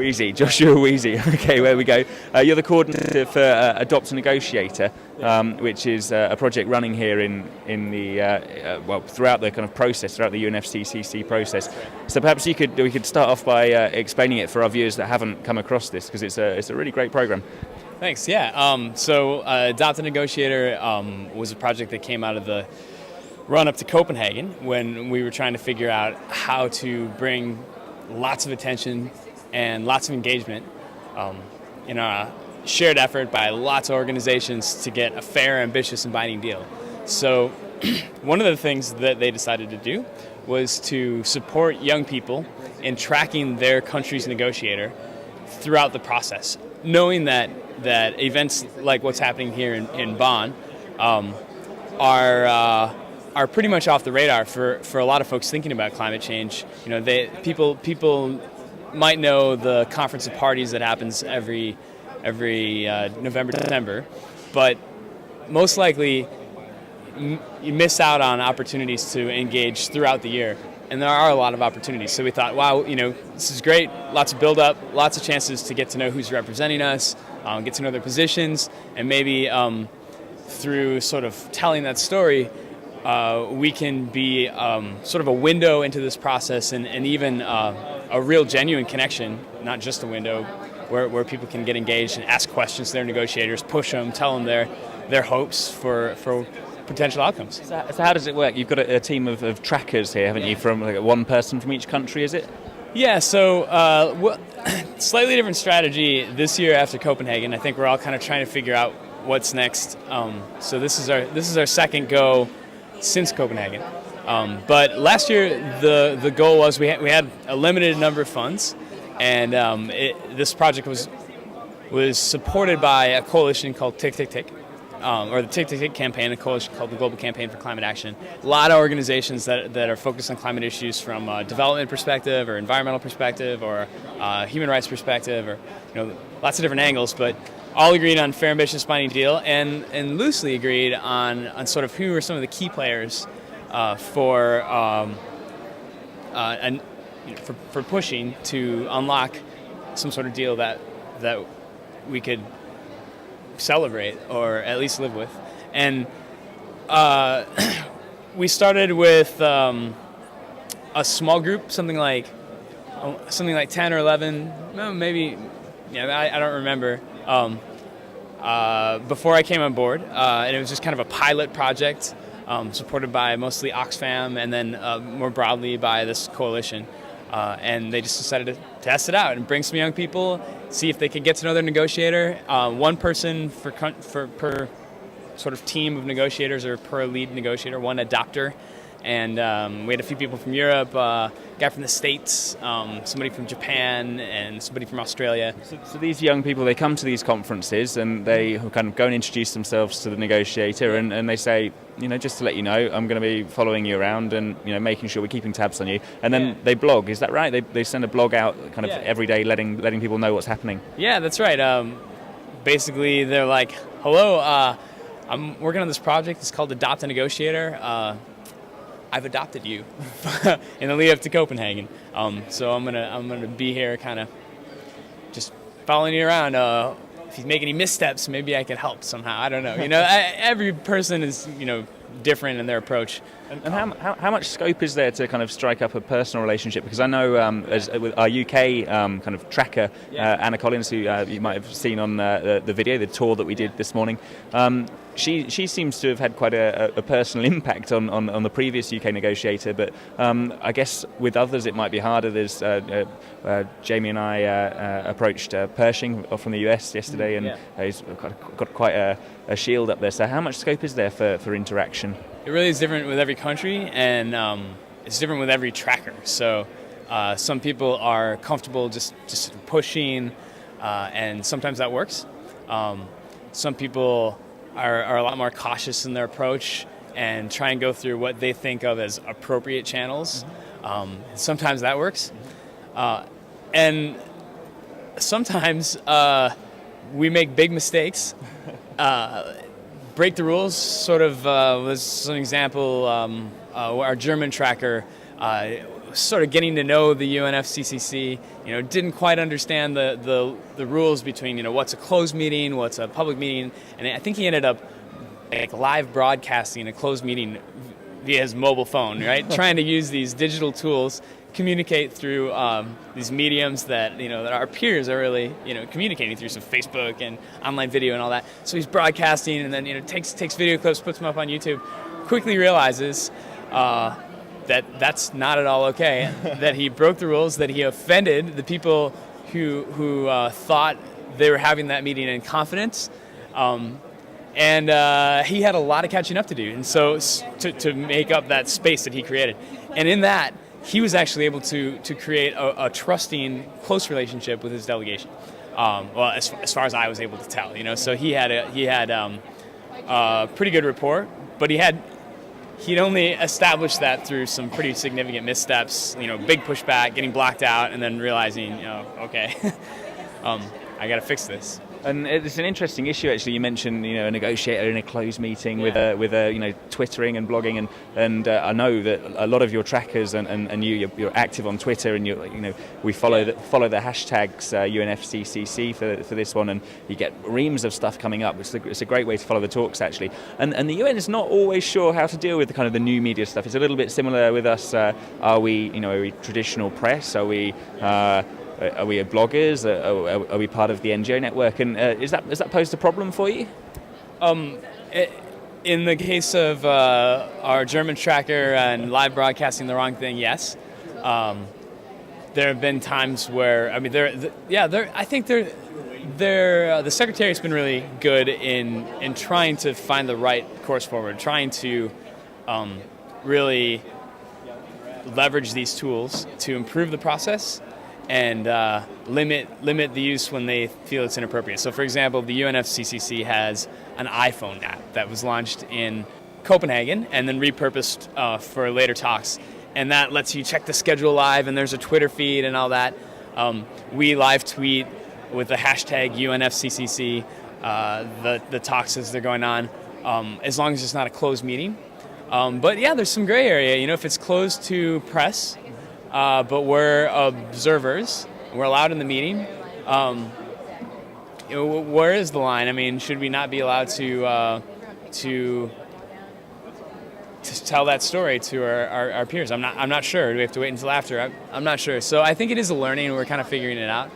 Wiese, Joshua Wiese. Okay, where we go. You're the coordinator for Adopt a Negotiator, which is a project running here in the throughout the kind of process, throughout the UNFCCC process. So perhaps we could start off by explaining it for our viewers that haven't come across this, because it's a really great program. Thanks. Yeah. So Adopt a Negotiator was a project that came out of the run up to Copenhagen when we were trying to figure out how to bring lots of attention and lots of engagement in a shared effort by lots of organizations to get a fair, ambitious, and binding deal. So one of the things that they decided to do was to support young people in tracking their country's negotiator throughout the process, knowing that events like what's happening here in Bonn are pretty much off the radar for a lot of folks thinking about climate change. You know, people might know the Conference of Parties that happens every November, December, but most likely you miss out on opportunities to engage throughout the year. And there are a lot of opportunities. So we thought, wow, this is great. Lots of build up, lots of chances to get to know who's representing us, get to know their positions, and maybe through sort of telling that story, we can be sort of a window into this process and even a real genuine connection, not just a window, where people can get engaged and ask questions to their negotiators, push them, tell them their hopes for potential outcomes. So how does it work? You've got a team of trackers here, haven't you, from like one person from each country, is it? Yeah, so slightly different strategy this year after Copenhagen. I think we're all kind of trying to figure out what's next. So this is our second go since Copenhagen. But last year the goal was we had a limited number of funds, and this project was supported by a coalition called takingn, or the takingn campaign, a coalition called the Global Campaign for Climate Action. A lot of organizations that are focused on climate issues from a development perspective or environmental perspective or human rights perspective, or lots of different angles, but all agreed on fair, ambitious, binding deal, and loosely agreed on sort of who are some of the key players for pushing to unlock some sort of deal that we could celebrate or at least live with. And we started with a small group, something like 10 or 11, maybe, I don't remember. Before I came on board, and it was just kind of a pilot project supported by mostly Oxfam and then more broadly by this coalition. And they just decided to test it out and bring some young people, see if they could get to know their negotiator. One person per sort of team of negotiators or per lead negotiator, one adopter. And we had a few people from Europe, a guy from the States, somebody from Japan, and somebody from Australia. So these young people, they come to these conferences and they kind of go and introduce themselves to the negotiator, and they say, just to let you know, I'm going to be following you around and making sure we're keeping tabs on you. And then they blog, is that right? They send a blog out kind of every day, letting people know what's happening. Yeah, that's right. Basically, they're like, hello, I'm working on this project. It's called Adopt a Negotiator. I've adopted you in the lead up to Copenhagen. So I'm gonna be here, kind of just following you around. If you make any missteps, maybe I could help somehow. I don't know. Every person is different in their approach. And how much scope is there to kind of strike up a personal relationship? Because I know as with our UK kind of tracker, Anna Collins, who you might have seen on the video, the tour that we did this morning, she seems to have had quite a personal impact on the previous UK negotiator. But I guess with others it might be harder. There's Jamie and I approached Pershing from the US yesterday, and he's got quite a shield up there. So how much scope is there for interaction? It really is different with every country, and it's different with every tracker. So some people are comfortable just pushing, and sometimes that works. Some people are a lot more cautious in their approach and try and go through what they think of as appropriate channels. Sometimes that works. And sometimes we make big mistakes. Break the rules sort of was an example. Our German tracker sort of getting to know the UNFCCC, didn't quite understand the rules between, what's a closed meeting, what's a public meeting, and I think he ended up live broadcasting a closed meeting via his mobile phone, right? Trying to use these digital tools, communicate through these mediums that that our peers are really communicating through, some Facebook and online video and all that. So he's broadcasting, and then takes video clips, puts them up on YouTube. Quickly realizes that's not at all okay. That he broke the rules. That he offended the people who thought they were having that meeting in confidence. And he had a lot of catching up to do, and so to make up that space that he created. And in that, he was actually able to create a trusting, close relationship with his delegation. Well, as far as I was able to tell, So he had a pretty good rapport, but he'd only established that through some pretty significant missteps. Big pushback, getting blocked out, and then realizing, okay, I got to fix this. And it's an interesting issue, actually. You mentioned, a negotiator in a closed meeting with twittering and blogging, and I know that a lot of your trackers and you're active on Twitter, and we follow the hashtags UNFCCC for this one, and you get reams of stuff coming up. It's a great way to follow the talks, actually. And the UN is not always sure how to deal with the new media stuff. It's a little bit similar with us. Are we traditional press? Are we bloggers? Are we part of the NGO network? And is that posed a problem for you? In the case of our German tracker and live broadcasting the wrong thing, yes. There have been times where I think the Secretariat's been really good in trying to find the right course forward, trying to really leverage these tools to improve the process and limit the use when they feel it's inappropriate. So, for example, the UNFCCC has an iPhone app that was launched in Copenhagen and then repurposed for later talks. And that lets you check the schedule live, and there's a Twitter feed and all that. We live tweet with the hashtag UNFCCC the talks as they're going on, as long as it's not a closed meeting. But yeah, there's some gray area. If it's closed to press, but we're observers, we're allowed in the meeting. Where is the line? I mean, should we not be allowed to tell that story to our peers? I'm not sure. Do we have to wait until after? I'm not sure. So I think it is a learning, and we're kind of figuring it out.